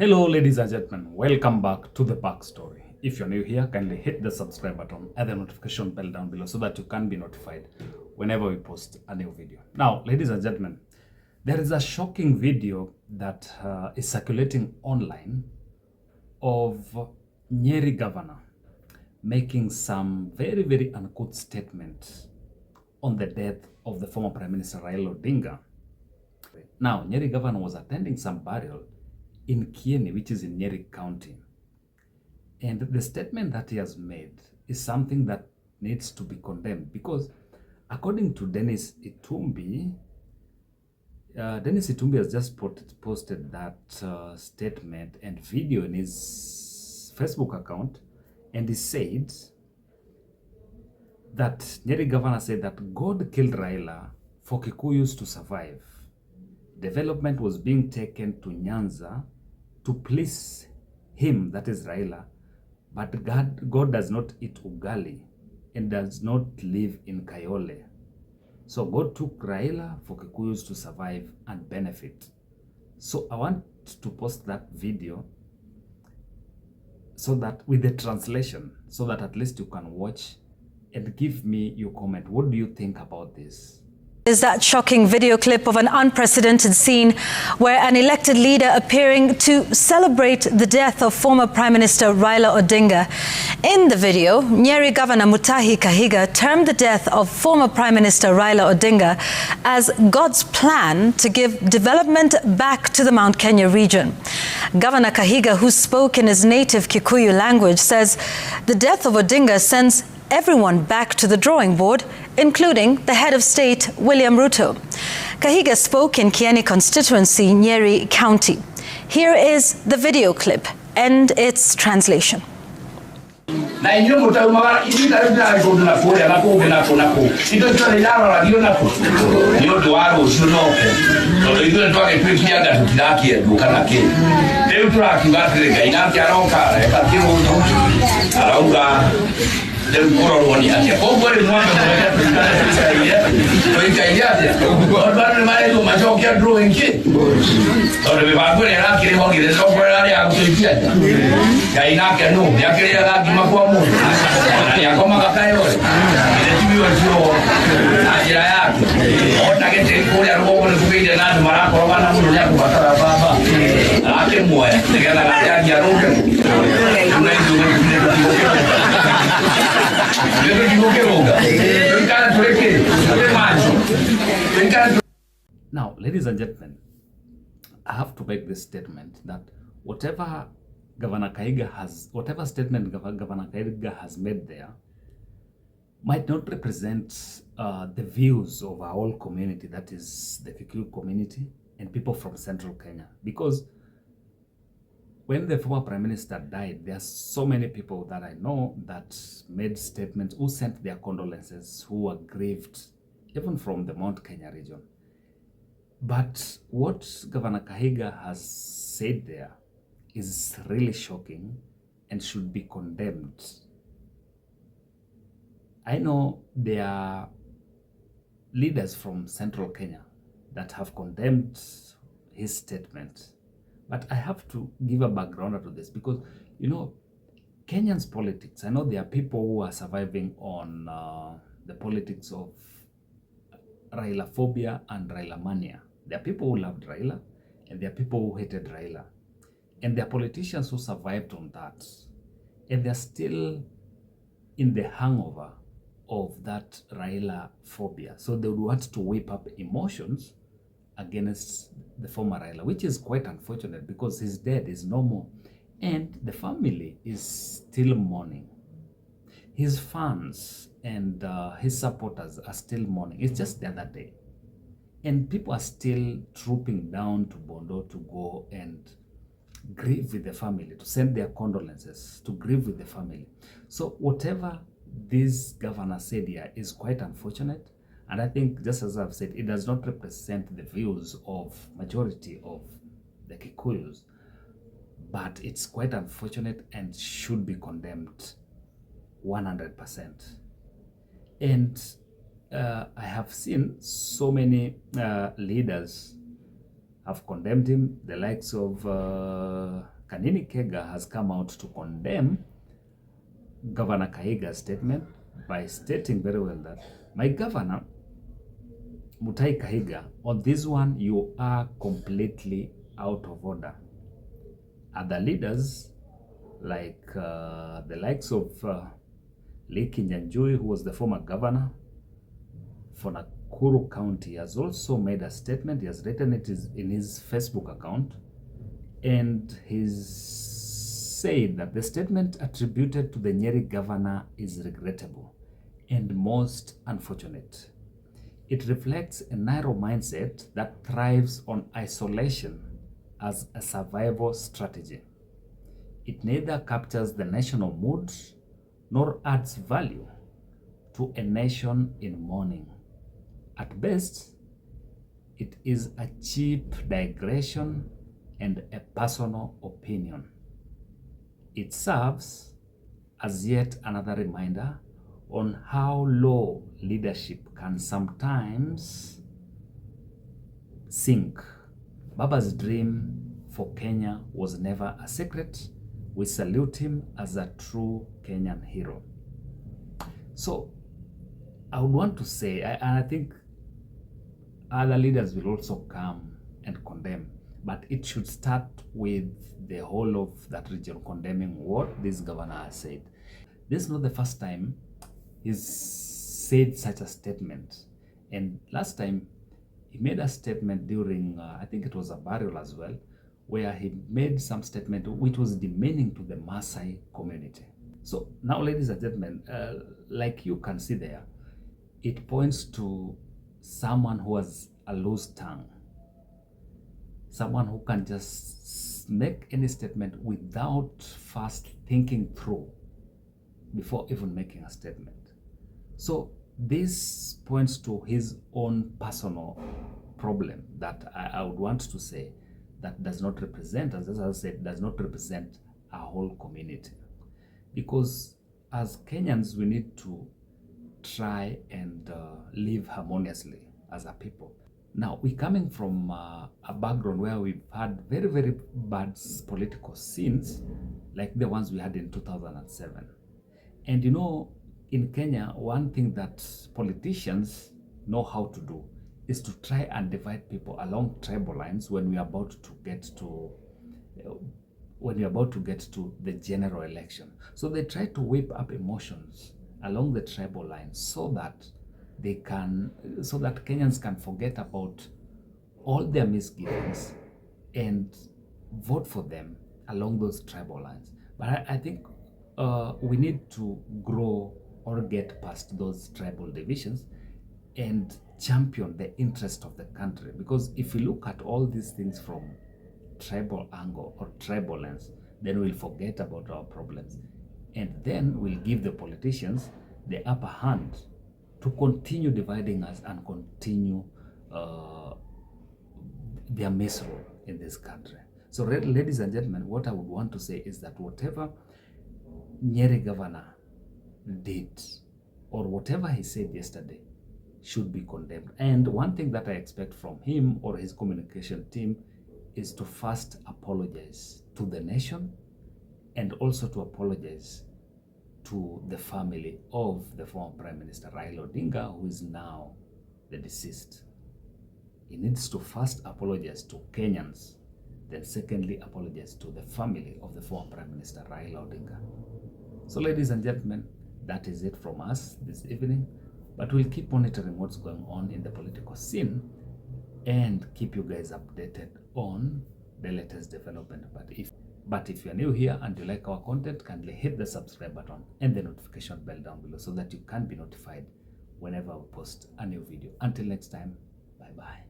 Hello ladies and gentlemen, welcome back to the backstory. If you're new here, kindly hit the subscribe button and the notification bell down below so that you can be notified whenever we post a new video. Now, ladies and gentlemen, there is a shocking video that is circulating online of Nyeri Governor making some very uncouth statement on the death of the former Prime Minister Raila Odinga. Now, Nyeri Governor was attending some burial in Kieni, which is in Nyeri County. And the statement that he has made is something that needs to be condemned because according to Dennis Itumbi, has just posted that statement and video in his Facebook account, and he said that Nyeri Governor said that God killed Raila for Kikuyus to survive. Development was being taken to Nyanza to please him, that is Raila, but God does not eat ugali and does not live in Kayole. So God took Raila for Kikuyus to survive and benefit. So I want to post that video so that with the translation, so that at least you can watch and give me your comment. What do you think about this? Is that shocking video clip of an unprecedented scene where an elected leader appearing to celebrate the death of former Prime Minister Raila Odinga. In the video, Nyeri Governor Mutahi Kahiga termed the death of former Prime Minister Raila Odinga as God's plan to give development back to the Mount Kenya region. Governor Kahiga, who spoke in his native Kikuyu language, says the death of Odinga sends everyone back to the drawing board, including the head of state, William Ruto. Kahiga spoke in Kieni constituency, Nyeri County. Here is the video clip and its translation. Now, ladies and gentlemen, I have to make this statement that whatever statement Governor Kahiga has made there might not represent the views of our whole community, that is the Kikuyu community and people from Central Kenya. Because when the former Prime Minister died, there are so many people that I know that made statements, who sent their condolences, who were grieved, even from the Mount Kenya region. But what Governor Kahiga has said there is really shocking and should be condemned. I know there are leaders from Central Kenya that have condemned his statement. But I have to give a background to this because, you know, Kenyan's politics, I know there are people who are surviving on the politics of Raila phobia and Raila mania. There are people who loved Raila and there are people who hated Raila. And there are politicians who survived on that. And they're still in the hangover of that Raila phobia. So they would want to whip up emotions against the former Raila, which is quite unfortunate because his death is no more. And the family is still mourning. His fans and his supporters are still mourning. It's just the other day. And people are still trooping down to Bondo to go and grieve with the family, to send their condolences, to grieve with the family. So whatever this governor said here is quite unfortunate. And I think, just as I've said, it does not represent the views of majority of the Kikuyus, but it's quite unfortunate and should be condemned 100%. And I have seen so many leaders have condemned him. The likes of Nyeri Kega has come out to condemn Governor Kahiga's statement by stating very well that, my governor, Mutahi Kahiga, on this one, you are completely out of order. Other leaders, like the likes of Leki Nyanjui, who was the former governor for Nakuru County, has also made a statement. He has written it in his Facebook account, and he's said that the statement attributed to the Nyeri governor is regrettable and most unfortunate. It reflects a narrow mindset that thrives on isolation as a survival strategy. It neither captures the national mood nor adds value to a nation in mourning. At best, it is a cheap digression and a personal opinion. It serves as yet another reminder on how low leadership can sometimes sink. Baba's dream for Kenya was never a secret. We salute him as a true Kenyan hero. So I would want to say, and I think other leaders will also come and condemn, but it should start with the whole of that region condemning what this governor has said. This is not the first time he's said such a statement. And last time he made a statement during, I think it was a burial as well, where he made some statement which was demeaning to the Maasai community. So now, ladies and gentlemen, like you can see there, it points to someone who has a loose tongue, someone who can just make any statement without first thinking through before even making a statement. So this points to his own personal problem that I would want to say that does not represent, as I said, does not represent a whole community. Because as Kenyans, we need to try and live harmoniously as a people. Now, we're coming from a background where we've had very, very bad political scenes, like the ones we had in 2007. And you know, in Kenya, one thing that politicians know how to do is to try and divide people along tribal lines when we are about to get to the general election. So they try to whip up emotions along the tribal lines so that Kenyans can forget about all their misgivings and vote for them along those tribal lines. But I think we need to grow or get past those tribal divisions and champion the interest of the country. Because if we look at all these things from tribal angle or tribal lens, then we'll forget about our problems. And then we'll give the politicians the upper hand to continue dividing us and continue their misrule in this country. So ladies and gentlemen, what I would want to say is that whatever Nyeri governor did or whatever he said yesterday should be condemned. And one thing that I expect from him or his communication team is to first apologize to the nation and also to apologize to the family of the former Prime Minister Raila Odinga, who is now the deceased. He needs to first apologize to Kenyans, then secondly apologize to the family of the former Prime Minister Raila Odinga. So ladies and gentlemen, that is it from us this evening, but we'll keep monitoring what's going on in the political scene and keep you guys updated on the latest development. But if you're new here and you like our content, kindly hit the subscribe button and the notification bell down below so that you can be notified whenever we post a new video. Until next time, bye-bye.